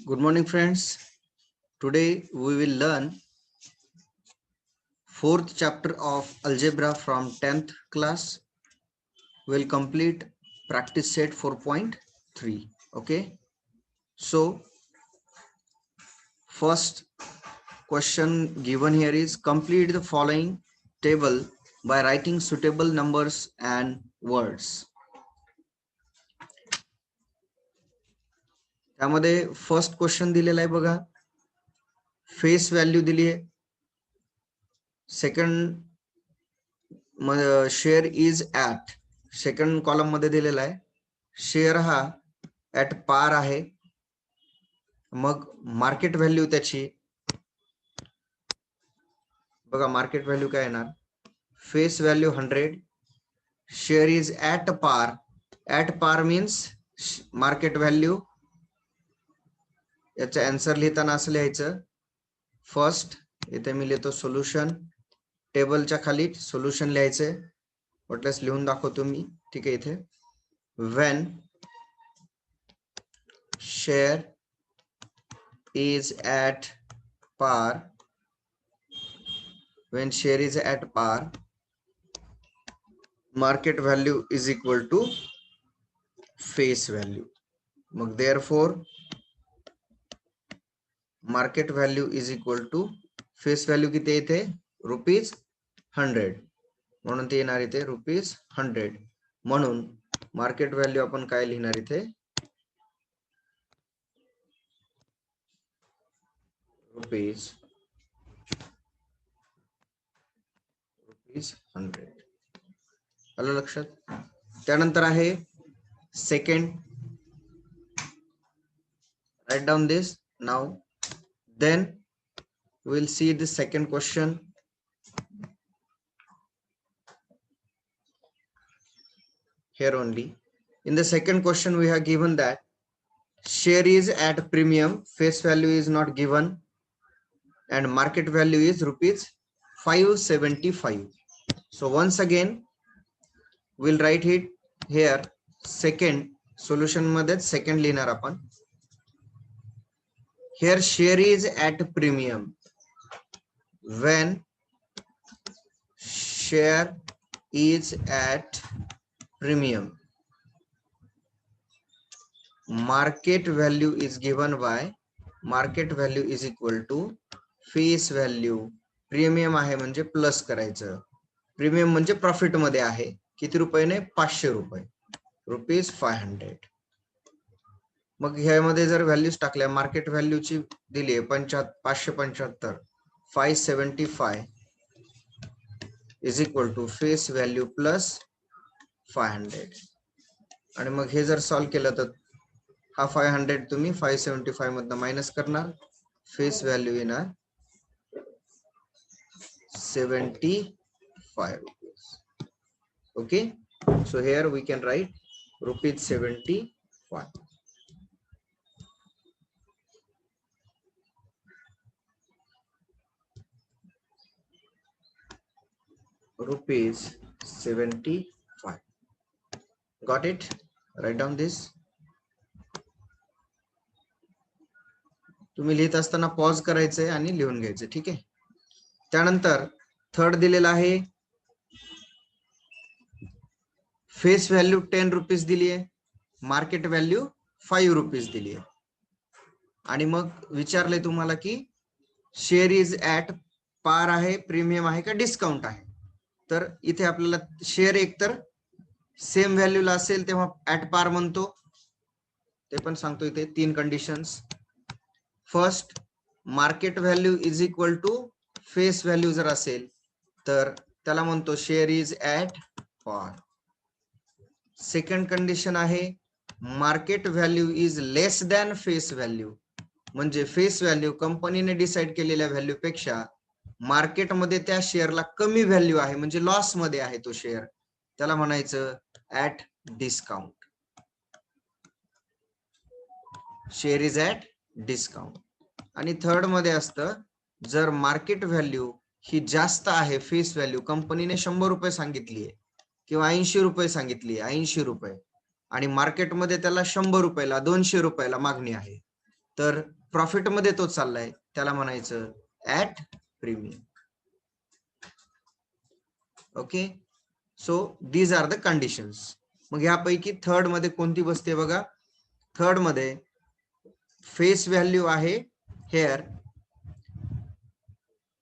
Good morning, friends. Today we will learn fourth chapter of algebra from 10th class. We'll complete practice set 4.3. Okay. So first question given here is complete the following table by writing suitable numbers and words. त्यामध्ये first question दिलेला आहे बघा, face value दिली आहे. Second share is at, second column मध्ये दिलेला आहे share हा ऍट पार आहे. मग मार्केट व्हॅल्यू त्याची बघा, मार्केट व्हॅल्यू काय येणार, face value 100, share is at पार. ऍट पार मीन्स मार्केट व्हॅल्यू. याचं आन्सर लिहिताना असं लिहायचं, फर्स्ट इथे मी लिहितो सोल्युशन, टेबलच्या खाली सोल्युशन लिहायचंय, वाटल्यास लिहून दाखवतो मी, ठीक आहे. इथे व्हेन शेअर इज ऍट पार, when share is at par, market value is equal to face value. मग therefore market value is equal to face value किती येते, ₹100, म्हणून ते येणार इथे ₹100. म्हणून मार्केट व्हॅल्यू आपण काय लिहिणार इथे, ₹100. आलं लक्षात. त्यानंतर आहे second, write down this now, then we'll see the second question. Here only in the second question we have given that share is at premium, face value is not given, and market value is ₹575. So once again we'll write it here. Second solution मध्ये second लिहिणार आपण. Here share is at premium, when share is at premium, market value is given by, market value is equal to face value. Premium आहे म्हणजे plus करायचं, premium म्हणजे profit मध्ये आहे, किती रुपयाने, ₹500, ₹500. मग ह्यामध्ये जर व्हॅल्यूज टाकल्या, मार्केट व्हॅल्यूची दिली आहे 575, 575 is equal to face value plus 500. आणि मग हे जर सॉल्व्ह केलं तर हा 500 तुम्ही 575 मधनं मायनस करणार, फेस व्हॅल्यू येणार ₹75. Okay, so here we can write ₹75. ₹75. Got it? Write down this. तुम्ही लिहित असताना पॉज करायचंय आणि लिहून घ्यायचं, ठीक आहे. त्यानंतर थर्ड दिलेला आहे, फेस व्हॅल्यू ₹10 दिली आहे, मार्केट व्हॅल्यू ₹5 दिली आहे. आणि मग विचारले तुम्हाला की शेअर इज ऍट पार आहे, प्रीमियम आहे का डिस्काउंट आहे. तर इथे आपल्याला शेअर एकतर सेम व्हॅल्यूला असेल तेव्हा ऍट पार म्हणतो, ते पण सांगतो इथे 3 conditions. First, market value is equal to face value जर असेल तर त्याला म्हणतो share is at par. Second condition आहे market value is less than face value, म्हणजे फेस व्हॅल्यू कंपनीने डिसाइड केलेल्या व्हॅल्यू पेक्षा मार्केटमध्ये त्या शेअरला कमी व्हॅल्यू आहे, म्हणजे लॉस मध्ये आहे तो शेअर, त्याला म्हणायचं at discount. Share is at discount. आणि थर्ड मध्ये असतं, जर मार्केट व्हॅल्यू ही जास्त आहे फेस व्हॅल्यू, कंपनीने ₹100 सांगितलीये किंवा ₹80 सांगितली, ₹80, आणि मार्केटमध्ये त्याला ₹100 ला ₹200 मागणी आहे, तर प्रॉफिट मध्ये तो चाललाय, त्याला म्हणायचं at premium. Okay, so these are the conditions. मग यापैकी थर्ड मध्ये कोणती बसते बघा. थर्ड मध्ये फेस व्हॅल्यू आहे हेअर,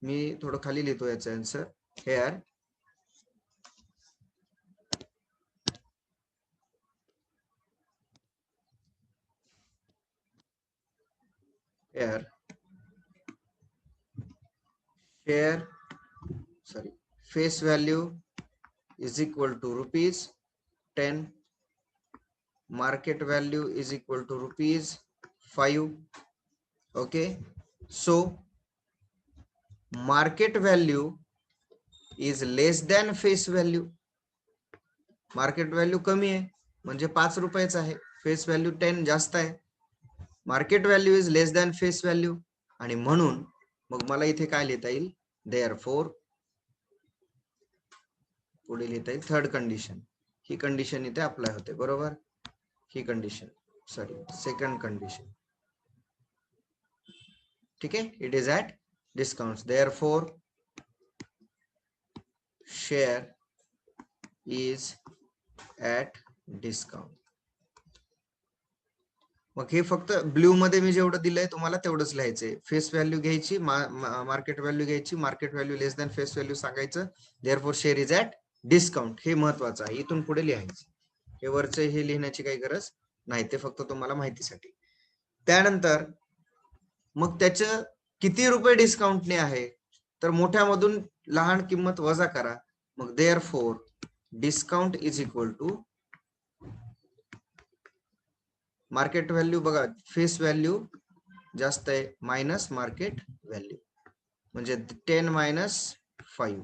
मी थोडं खाली लिहितो याचा आन्सर. Here here share sorry face value is equal to rupees 10, market value is equal to rupees 5. Okay, so market value is less than face value. Market value कमी आहे म्हणजे 5 रुपयाचा आहे, फेस व्हॅल्यू 10 जास्त आहे. Market value is less than face value, आणि म्हणून मग मला इथे काय लिहिता येईल, देअरफॉर पुढे लिहिता येईल थर्ड कंडिशन. ही कंडिशन इथे अप्लाय होते, बरोबर. ही कंडिशन सॉरी सेकंड कंडिशन, ठीक आहे. It is at discount, therefore share is at discount. मग हे फक्त ब्ल्यू मध्ये मी जेवढं दिलंय तुम्हाला तेवढंच लिहायचंय. फेस व्हॅल्यू घ्यायची, मार्केट व्हॅल्यू घ्यायची, मार्केट व्हॅल्यू लेस दॅन फेस व्हॅल्यू सांगायचं, therefore share is at discount. हे महत्वाचं आहे, इथून पुढे लिहायचं. हे वरचं हे लिहिण्याची काही गरज नाही, ते फक्त तुम्हाला माहितीसाठी. त्यानंतर मग त्याचं किती रुपये डिस्काउंटने आहे, तर मोठ्यामधून लहान किंमत वजा करा. मग therefore discount is equal to market value, बघा फेस व्हॅल्यू जास्त आहे, मायनस मार्केट व्हॅल्यू, म्हणजे 10 minus 5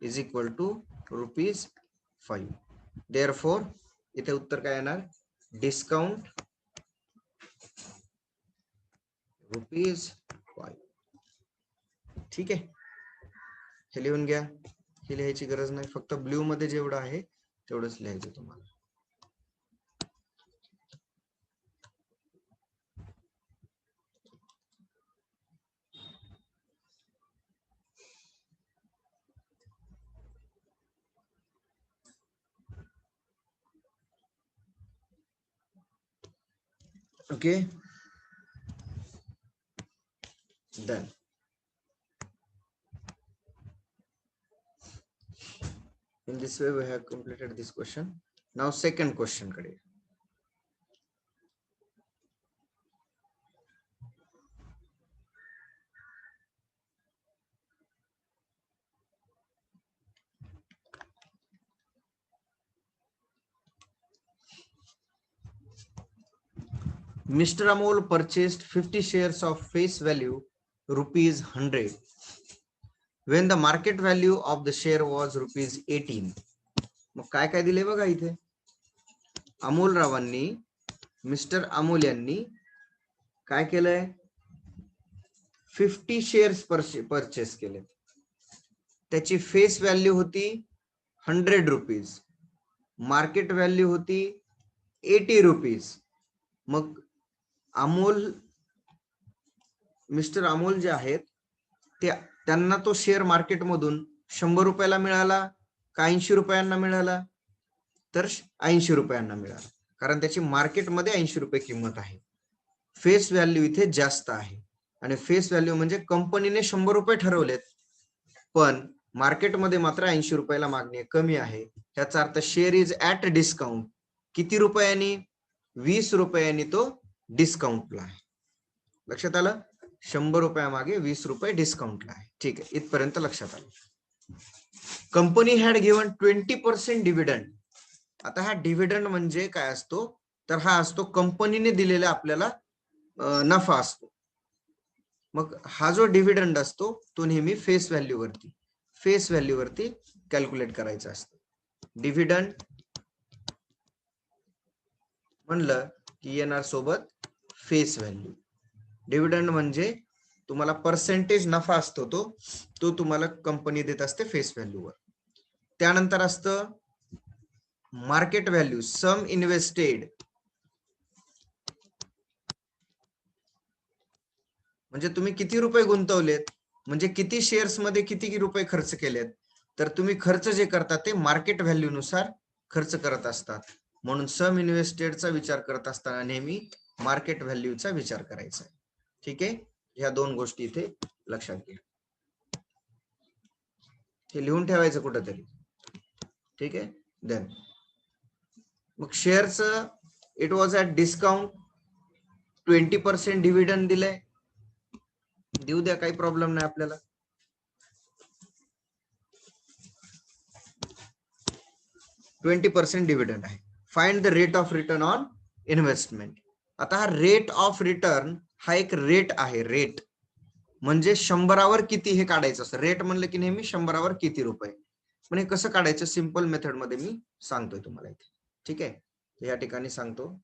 is equal to rupees 5. Therefore इथे उत्तर काय येणार, डिस्काउंट रुपीज 5. ठीक आहे, हे लिहून घ्या. हे लिहायची गरज नाही, फक्त ब्ल्यू मध्ये जेवढं आहे तेवढंच लिहायचं तुम्हाला. Okay, done. In this way we have completed this question. Now second question kade. Mr. Amol purchased 50 shares of face value rupees 100 when the market value of the share was rupees 18. मग काय काय दिले बघा इथे. Amol रावांनी, mister Amol यांनी काय केलंय, 50 shares purchase केले. त्याची फेस व्हॅल्यू होती 100 रुपीज, मार्केट व्हॅल्यू होती 80 रुपीज. मग अमोल, मिस्टर अमोल जे आहेत त्यांना तो शेअर मार्केटमधून 100 रुपयाला मिळाला का 80 रुपयांना मिळाला, तर 80 रुपयांना मिळाला, कारण त्याची मार्केटमध्ये 80 रुपये किंमत आहे. फेस व्हॅल्यू इथे जास्त आहे, आणि फेस व्हॅल्यू म्हणजे कंपनीने 100 रुपये ठरवलेत, पण मार्केटमध्ये मात्र 80 रुपयाला मागणी कमी आहे. त्याचा अर्थ शेअर इज ऍट डिस्काउंट. किती रुपयांनी, 20 रुपयांनी तो डिस्काउंटला आहे. लक्षात आलं, 100 रुपयामागे 20 रुपये डिस्काउंटला आहे. ठीक आहे, इथपर्यंत लक्षात आलं. Company had given 20% dividend. आता हा डिव्हिडंड म्हणजे काय असतो, तर हा असतो कंपनीने दिलेला आपल्याला नफा असतो. मग हा जो डिव्हिडंड असतो तो नेहमी फेस व्हॅल्यू वरती कॅल्क्युलेट करायचा असतो. डिव्हिडंड म्हणलं की येणार सोबत फेस व्हॅल्यू. डिव्हिडंड म्हणजे तुम्हाला पर्सेंटेज नफा असतो तो तुम्हाला कंपनी देत असते फेस व्हॅल्यूवर. त्यानंतर असतं मार्केट व्हॅल्यू, सम इन्व्हेस्टेड. म्हणजे तुम्ही किती रुपये गुंतवलेत, म्हणजे किती शेअर्स मध्ये किती रुपये खर्च केलेत. तर तुम्ही खर्च जे करता ते मार्केट व्हॅल्यू नुसार खर्च करत असतात. म्हणून सम इन्व्हेस्टेडचा विचार करत असताना नेहमी मार्केट व्हॅल्यूचा विचार करायचा. ठीक आहे, ह्या दोन गोष्टी इथे लक्षात घ्या. हे लिहून ठेवायचं कुठंतरी. ठीक आहे. देन मग शेअरचं it was at discount, 20% dividend दिलंय, देऊ द्या, काही प्रॉब्लेम नाही आपल्याला. 20% डिव्हिडंड आहे. Find the rate of return on investment. आता हा रेट ऑफ रिटर्न हा एक रेट आहे. रेट म्हणजे 100वर किती हे काढायचं असतं. रेट म्हणलं की नेहमी 100वर किती रुपये. पण हे कसं काढायचं सिंपल मेथड मध्ये मी सांगतोय तुम्हाला इथे. ठीक आहे, या ठिकाणी सांगतो.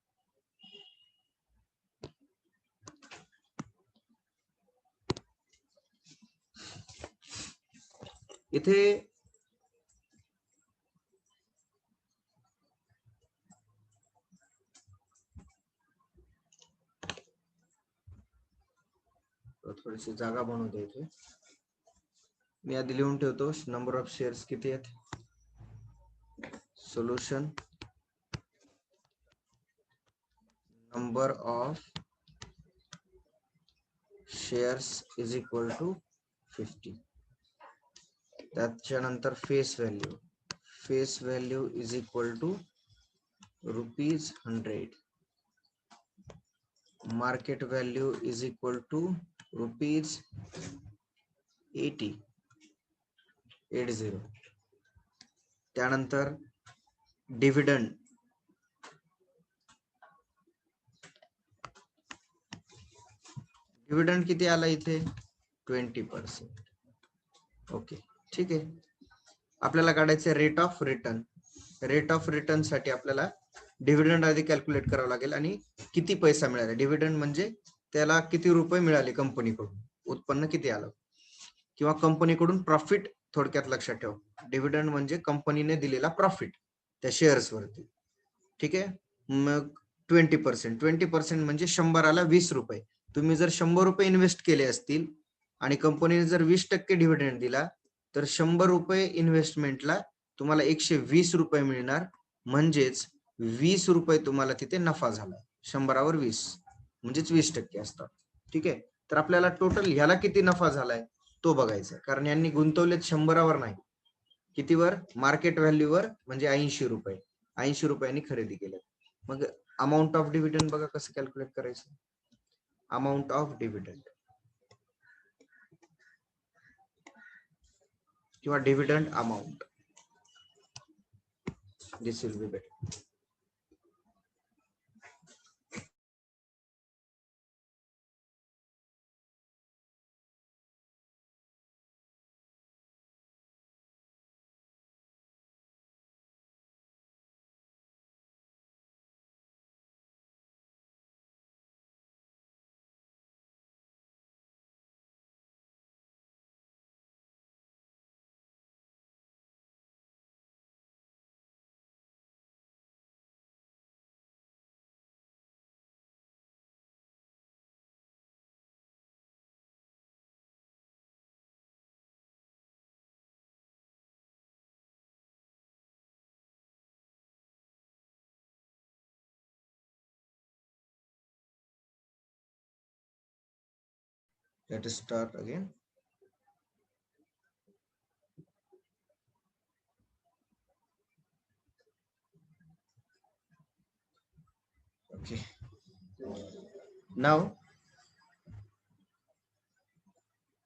इथे थोडीशी जागा बनवते. इथे मी आधी लिहून ठेवतो नंबर ऑफ शेअर्स किती आहेत. Solution number of shares is equal to 50. त्याच्यानंतर face value. Face value is equal to ₹100. Market value is equal to ₹80. त्यानंतर डिव्हिडंड. डिव्हिडंड किती आला इथे 20%. ओके, ठीक आहे. आपल्याला काढायचं rate of return. Rate of return साठी आपल्याला डिव्हिडंड आधी कॅल्क्युलेट करावं लागेल आणि किती पैसा मिळाला. डिव्हिडंड म्हणजे त्याला किती रुपये मिळाले कंपनीकडून, उत्पन्न किती आलं, किंवा कंपनीकडून प्रॉफिट. थोडक्यात लक्षात ठेव, डिव्हिडंड म्हणजे कंपनीने दिलेला प्रॉफिट त्या शेअर्स वरती. ठीक आहे. मग 20% म्हणजे 100ला 20 रुपये. तुम्ही जर 100 रुपये इन्व्हेस्ट केले असतील आणि कंपनीने जर 20% डिव्हिडंड दिला तर 100 रुपये इन्व्हेस्टमेंटला तुम्हाला 120 रुपये मिळणार. म्हणजेच 20 रुपये तुम्हाला तिथे नफा झाला. 100वर 20 म्हणजेच 20% असतात. ठीक आहे. तर आपल्याला टोटल ह्याला किती नफा झालाय तो बघायचा, कारण यांनी गुंतवलेत 100वर नाही, कितीवर, मार्केट व्हॅल्यूवर, म्हणजे 80 रुपये. 80 रुपयांनी खरेदी केलं. मग अमाऊंट ऑफ डिव्हिडंड बघा कसं कॅल्क्युलेट करायचं. अमाऊंट ऑफ डिव्हिडंड किंवा dividend amount, this will be better. Let us start again. Okay. Now,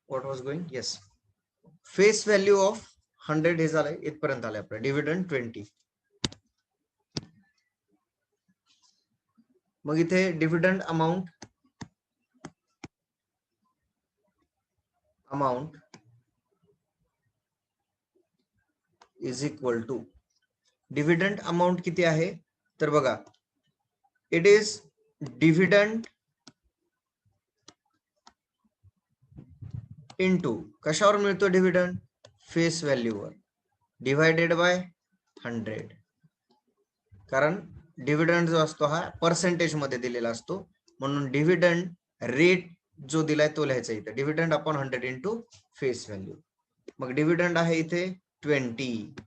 what was going? Yes. Face value of 100 हे झालंय, इथपर्यंत आलंय आपलं. डिव्हिडंड 20. मग इथे dividend amount is equal to, dividend amount किती आहे तर बघा, इट इज डिव्हिडंड इनटू, कशावर मिळतो डिव्हिडंड, फेस व्हॅल्यूवर, डिवायडेड बाय 100. कारण डिव्हिडंड जो असतो हा पर्सेंटेज मध्ये दिलेला असतो, म्हणून डिव्हिडंड रेट जो दिलाय तो लिहायचा इथे, dividend upon 100 into face value. मग डिव्हिडंड आहे इथे 20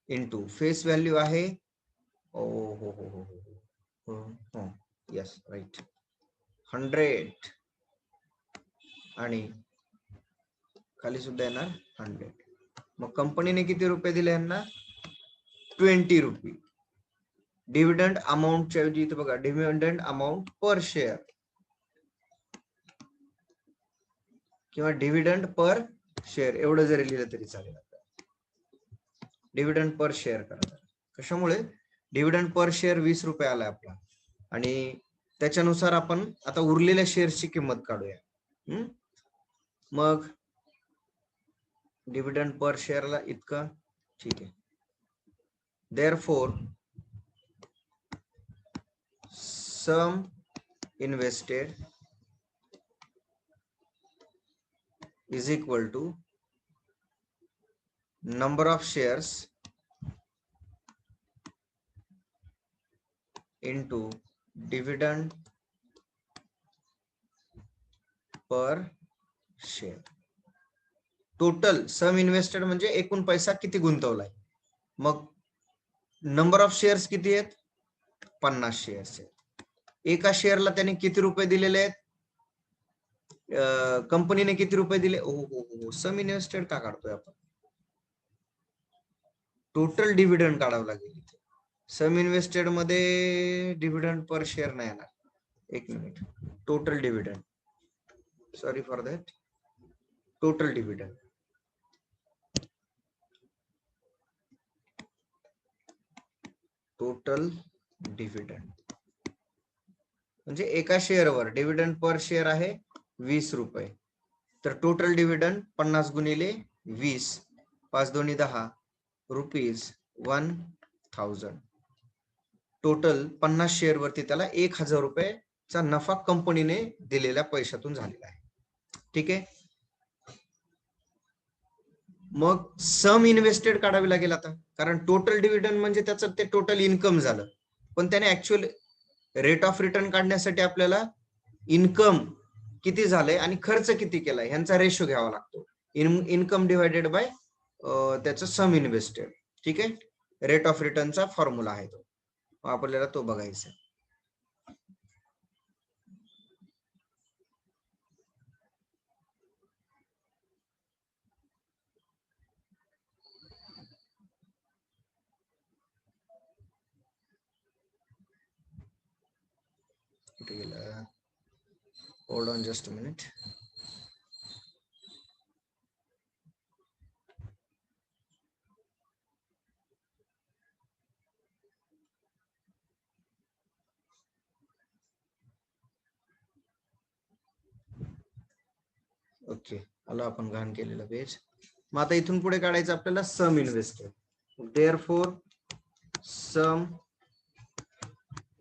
इंटू फेस व्हॅल्यू आहे ओ हो हो हो हो हो यस राईट 100 आणि खाली सुद्धा येणार 100. मग कंपनीने किती रुपये दिले यांना 20 रुपये. डिव्हिडंड अमाऊंटच्या ऐवजी इथे बघा डिव्हिडंड अमाऊंट पर शेअर किंवा डिव्हिडंड पर शेअर एवढं जरी लिहिलं तरी चालेल. डिव्हिडंड पर शेअर करा. कशामुळे डिव्हिडंड पर शेअर 20 रुपये आलाय आपला आणि त्याच्यानुसार आपण आता उरलेल्या शेअर्सची किंमत काढूया. मग डिव्हिडंड पर शेअरला इतका ठीक आहे. Therefore sum invested is equal to number of shares into dividend per share. Total sum invested म्हणजे एकूण पैसा किती गुंतवलाय. मग नंबर ऑफ शेअर्स किती आहेत 50 शेअर्स आहेत. एका शेअरला त्याने किती रुपये दिलेले आहेत, कंपनीने किती रुपये दिले. हो सम इन्व्हेस्टेड का काढतोय आपण, टोटल डिव्हिडंड काढावं लागेल. सम इन्व्हेस्टेड मध्ये डिव्हिडंड पर शेअर नाही येणार. एक minute, total dividend, sorry for that, total dividend. Total dividend म्हणजे एका शेअरवर डिव्हिडंड पर शेअर आहे 20 रुपये. तर टोटल डिव्हिडंड 50 गुणिले 20 5 दोन्ही 10 रुपीज 1000. टोटल 50 शेअर वरती त्याला 1000 रुपयेचा नफा कंपनीने दिलेल्या पैशातून झालेला आहे. ठीक आहे. मग सम इन्व्हेस्टेड काढावी लागेल आता, कारण टोटल डिव्हिडंड म्हणजे त्याचं ते टोटल इन्कम झालं. पण त्याने ऍक्च्युअल रेट ऑफ रिटर्न काढण्यासाठी आपल्याला इन्कम किती झालंय आणि खर्च किती केलाय ह्यांचा रेशो घ्यावा लागतो. इन्कम डिवायडेड बाय त्याचं सम इन्व्हेस्टेड. ठीक आहे. रेट ऑफ रिटर्नचा फॉर्म्युला आहे तो, आपल्याला तो बघायचा. Hold on just a minute. Okay, आला आपण घाण केलेला पेज. मग आता इथून पुढे काढायचं आपल्याला सम इन्व्हेस्टेड. देअरफॉर सम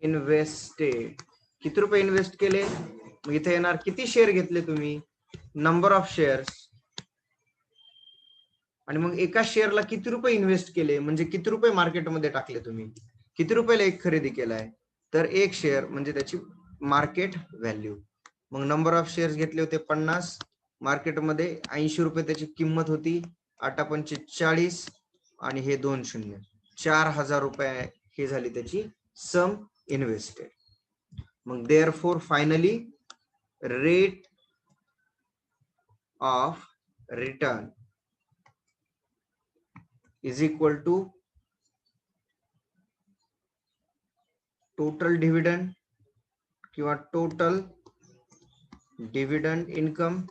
इन्व्हेस्टेड किती रुपये इन्व्हेस्ट केले. मग इथे येणार किती शेअर घेतले तुम्ही, नंबर ऑफ शेअर्स, आणि मग एका शेअरला किती रुपये इन्व्हेस्ट केले म्हणजे किती रुपये मार्केटमध्ये टाकले तुम्ही, किती रुपयाला एक खरेदी केलाय. तर एक शेअर म्हणजे त्याची मार्केट व्हॅल्यू. मग नंबर ऑफ शेअर्स घेतले होते 50, मार्केटमध्ये 80 रुपये त्याची किंमत होती. 8 पंचे 40 आणि हे 2 शून्य 4000 रुपये हे झाली त्याची सम इन्व्हेस्टेड. मग therefore finally rate of return is equal to total dividend किंवा total dividend income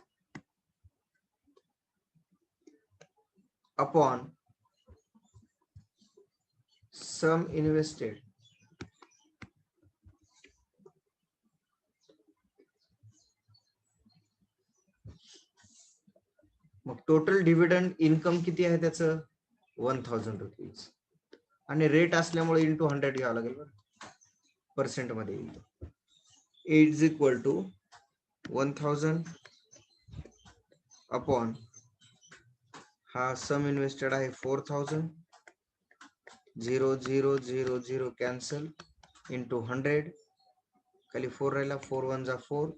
upon sum invested. मग टोटल डिव्हिडंड इन्कम किती आहे त्याचं 1000 रुपीज आणि रेट असल्यामुळे इंटू 100 घ्यावं लागेल बरं, पर्सेंट मध्ये येईल. इज इक्वल टू 1000 अपॉन हा सम इन्व्हेस्टेड आहे 4000 0 0 0 0 कॅन्सल इंटू 100 खाली 4 राहिला 4 1 जा 4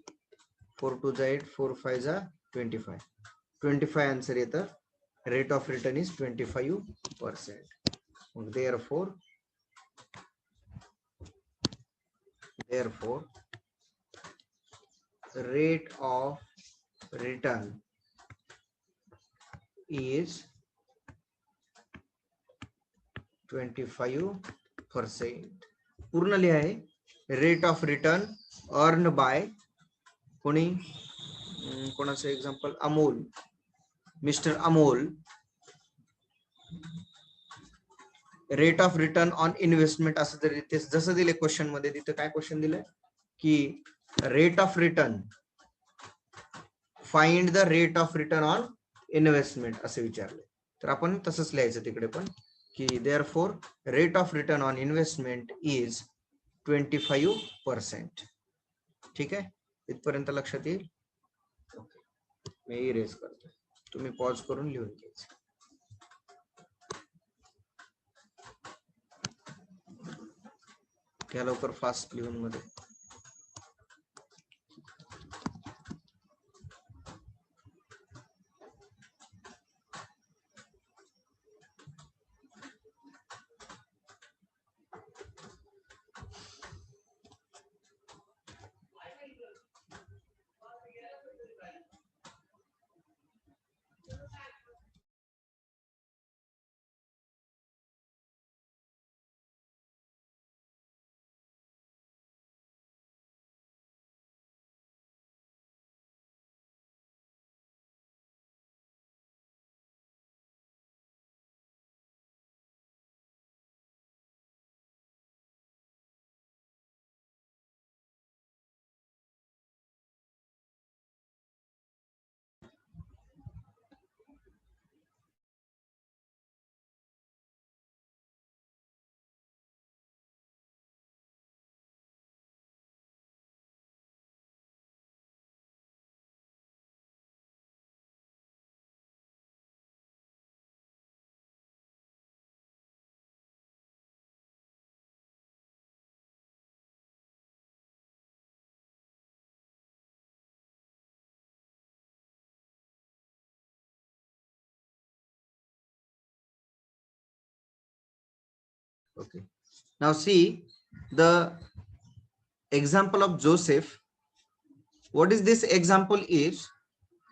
4 2 जा 8, 4 5 जा 25. 25 आन्सर येतं. Rate of return is 25%. मग therefore rate of return is 25%. पूर्ण लिहा आहे. Rate of return earn by कोणाचं example, Amol, mister Amol. Rate of return on investment असं जर इथे जसं दिले क्वेश्चन मध्ये, तिथे काय क्वेश्चन दिलंय की rate of return, find the rate of return on investment असे विचारले. तर आपण तसंच लिहायचं तिकडे पण की therefore rate of return on investment is 25%. ठीक आहे, इथपर्यंत लक्षात येईल. मी इरेज करतो, तुम्ही पॉज करून लिहून घ्यायचं. घ्या लवकर फास्ट लिहून मध्ये. Okay. Now see the example of Joseph. What is this example is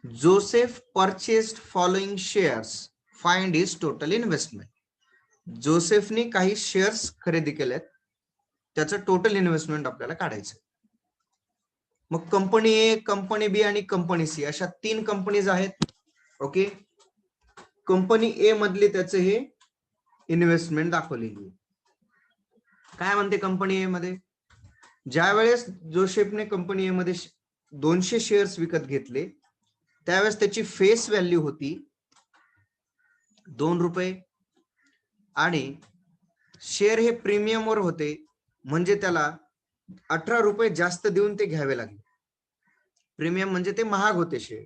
Joseph purchased following shares. Find his total investment. जोसेफने काही शेअर्स खरेदी केलेत, त्याचं टोटल इन्व्हेस्टमेंट आपल्याला काढायचं. मग कंपनी ए, कंपनी बी आणि कंपनी सी अशा 3 कंपनीज आहेत. ओके, कंपनी ए मधली त्याचं हे इन्व्हेस्टमेंट दाखवलेली आहे. काय म्हणते कंपनी ए मध्ये, ज्या वेळेस जोसेफने कंपनी ए मध्ये 200 शेअर्स विकत घेतले त्यावेळेस त्याची फेस व्हॅल्यू होती 2 रुपये आणि शेअर हे प्रीमियमवर होते, म्हणजे त्याला 18 रुपये जास्त देऊन ते घ्यावे लागले. प्रीमियम म्हणजे ते महाग होते शेअर.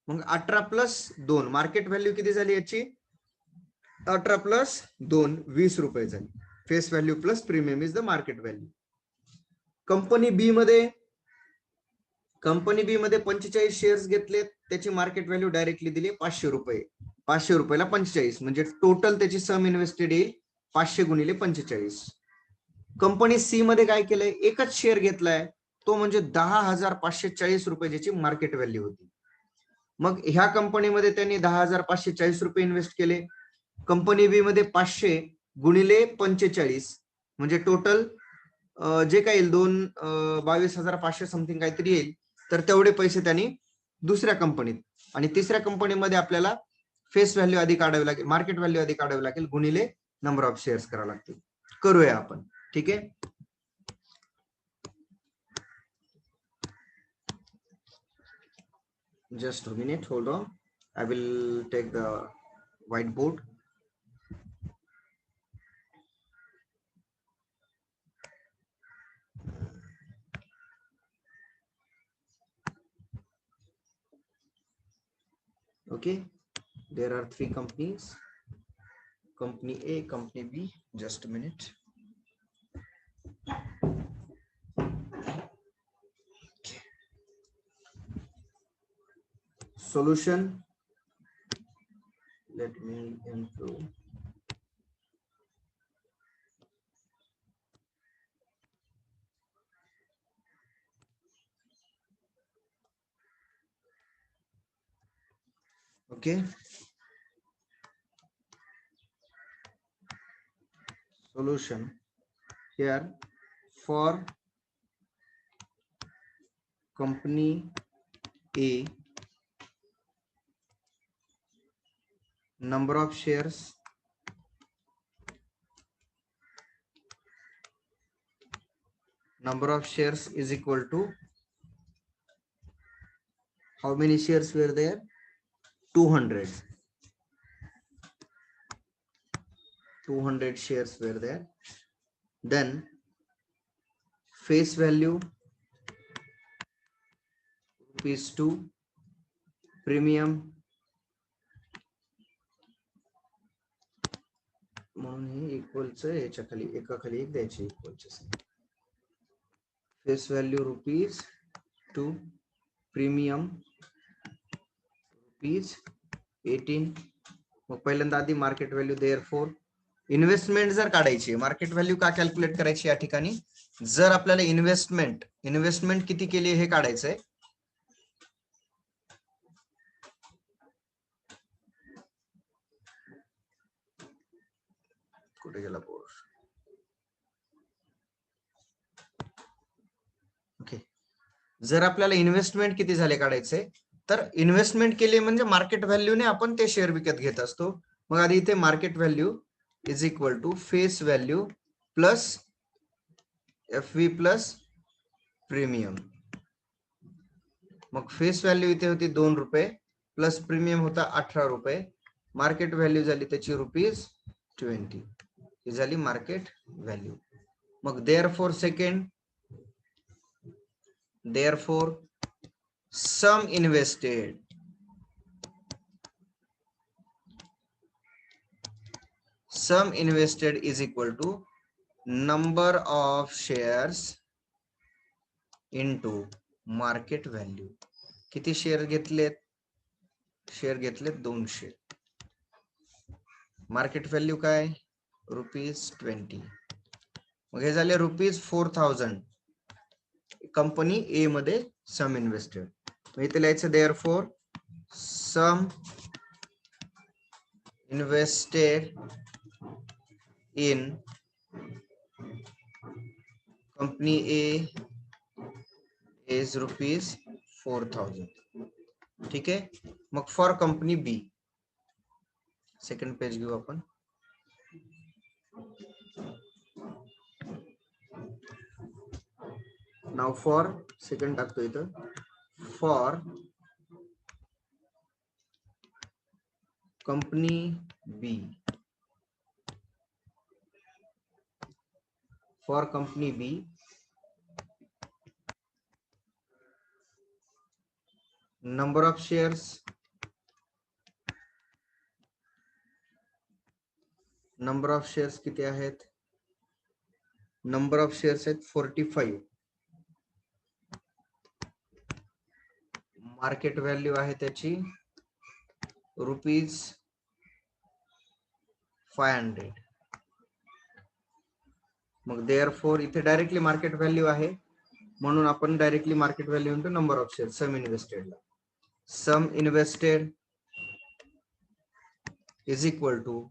मग 18 प्लस 2 मार्केट व्हॅल्यू किती झाली याची, 18 प्लस 2 20 रुपये झाली. Face value plus premium is the market value. Company B मध्ये 45 शेअर्स घेतले, त्याची मार्केट व्हॅल्यू डायरेक्टली दिली 500 रुपये. 500 रुपयाला 45 म्हणजे टोटल त्याची सम इन्व्हेस्टेड येईल 500 गुणिले 45. कंपनी सी मध्ये काय केलंय, एकच शेअर घेतलाय, तो म्हणजे 10,540 रुपये ज्याची मार्केट व्हॅल्यू होती. मग ह्या कंपनीमध्ये त्यांनी 10,540 रुपये इन्व्हेस्ट केले. कंपनी बी मध्ये 500 गुणिले 45 म्हणजे टोटल जे काही येईल 22,500 समथिंग काहीतरी येईल. तर तेवढे पैसे त्यांनी दुसऱ्या कंपनीत, आणि तिसऱ्या कंपनीमध्ये आपल्याला फेस व्हॅल्यू आधी काढावी लागेल, मार्केट व्हॅल्यू आधी काढावी लागेल, गुणिले नंबर ऑफ शेअर्स करावे लागतील. करूया आपण. ठीक आहे, just a minute, hold on, I will take the whiteboard. Okay, there are 3 companies, company A, company B. Just a minute. solution. Let me improve. Okay. Solution here for company A, number of shares is equal to, how many shares were there? 200. 200 shares were there. Then face value ₹2, premium म्हणून हे इक्वलच याच्या खाली एका खाली एक द्यायचे इक्वलचे. Face value ₹2, premium ₹18. मग पहिल्यांदा आधी मार्केट व्हॅल्यू, देअरफॉर इन्व्हेस्टमेंट जर काढायची, मार्केट व्हॅल्यू का कॅल्क्युलेट करायची या ठिकाणी? जर आपल्याला इन्व्हेस्टमेंट किती केली हे काढायचंय. कुठे गेला बोर्ड? ओके. जर आपल्याला इन्व्हेस्टमेंट किती झाले काढायचे, तर इन्व्हेस्टमेंट केली म्हणजे मार्केट व्हॅल्यूने आपण ते शेअर विकत घेत असतो. मग आधी इथे market value is equal to face value plus FV plus premium. मग फेस व्हॅल्यू इथे होती ₹2 प्लस प्रीमियम होता ₹18. मार्केट व्हॅल्यू झाली त्याची ₹20. ही झाली मार्केट व्हॅल्यू. मग therefore second, therefore sum invested is equal to number of shares into market value. किती शेअर घेतलेत? शेअर घेतलेत 200. मार्केट व्हॅल्यू काय? ₹20. मग हे झाले ₹4000 कंपनी ए मध्ये सम इन्व्हेस्टेड. मग इथे लिहायचं therefore sum invested in company A is ₹4000. ठीक आहे. मग for company B, second page घेऊ आपण. नाव फॉर सेकंड टाकतो इथं. For company B, for company B, number of shares किती आहेत? नंबर ऑफ शेअर्स आहेत 45. मार्केट व्हॅल्यू आहे त्याची ₹500. मग देअरफॉर इथे डायरेक्टली मार्केट व्हॅल्यू आहे म्हणून आपण directly market value into number of share, sum invested is equal to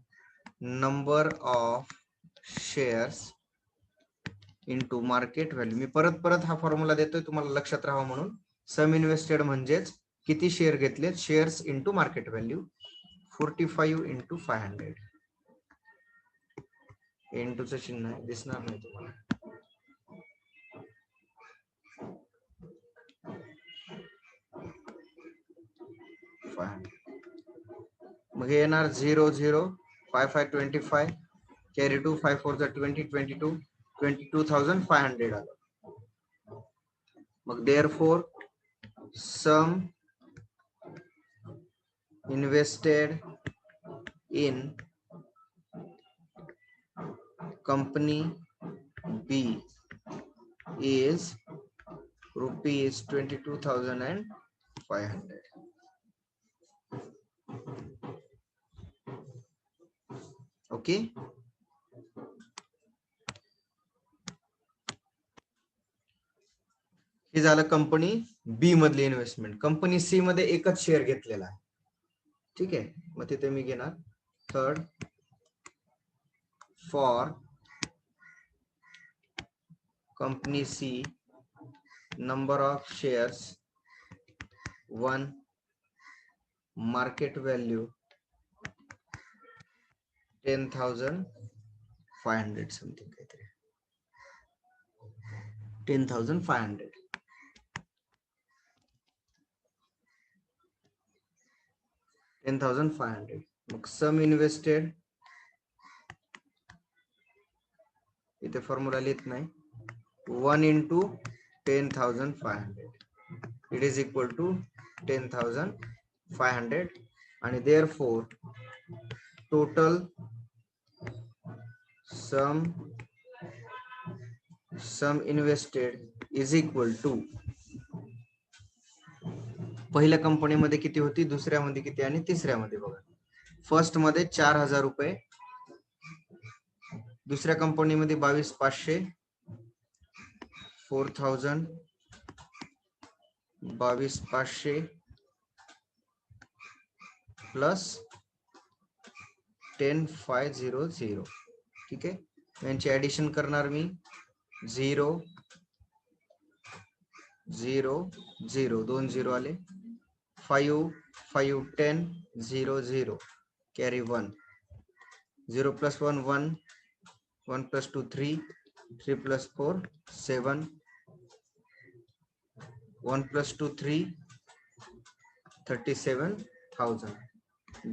number of shares into market value. मी परत हा फॉर्म्युला देतोय तुम्हाला लक्षात राहावं म्हणून. सम इन्व्हेस्टेड म्हणजेच किती शेअर घेतलेत, shares into market value. 45 into 500. इंटूचं चिन्ह आहे, दिसणार नाही तुम्हाला. मग हे येणार 0 0 5 5 25 कॅरी 2 5 4 20 22 22,500 आलं. मग therefore sum invested in company B is ₹22,500. Okay. हे झालं कंपनी बी मधली इन्व्हेस्टमेंट. कंपनी सी मध्ये एकच शेअर घेतलेला आहे. ठीक आहे, मग तिथे मी घेणार third for company C number of shares 1 market value 10,500 something काहीतरी 10,500. मग सम इन्व्हेस्टेड इथे फॉर्म्युला लिहित नाही. 1 into 10,500 it is equal to 10,500 and therefore total sum invested is equal to पहिल्या कंपनीमध्ये किती होती, दुसऱ्यामध्ये किती आणि तिसऱ्यामध्ये बघा. फर्स्ट मध्ये 4,000 रुपये, दुसऱ्या कंपनीमध्ये 22,500 4,000 22,500 प्लस 10,500. ठीक आहे, यांची ऍडिशन करणार मी. 0 0 0 2 0 आले. 5 5 10 0 0 carry 1 0 plus 1 1 1 plus 2 3 3 plus 4 7 1 plus 2 3 37,000.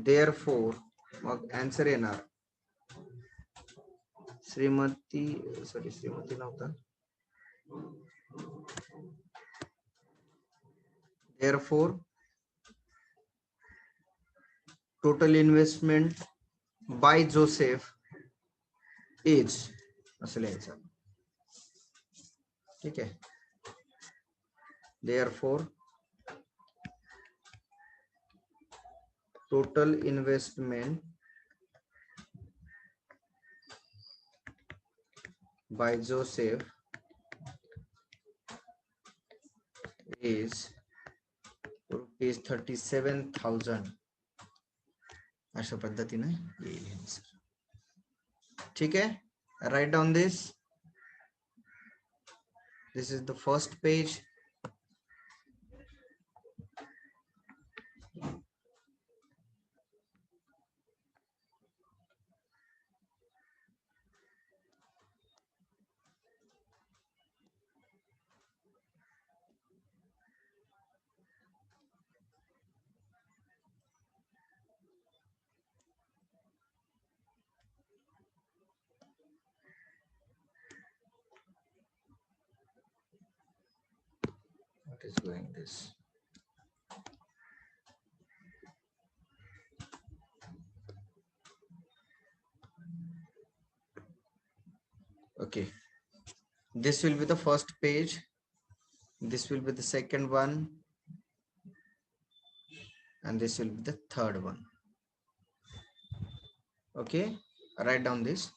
therefore मग आन्सर येणार श्रीमती नव्हता. therefore total investment by Joseph is असं लिहायचं. ठीक आहे, therefore total investment by Joseph is rupees 37,000. अशा पद्धतीने येईल आन्सर. ठीक आहे, write down this. This is the first page. What is going this? Okay, this will be the first page, this will be the second one, and this will be the third one. Okay, write down this.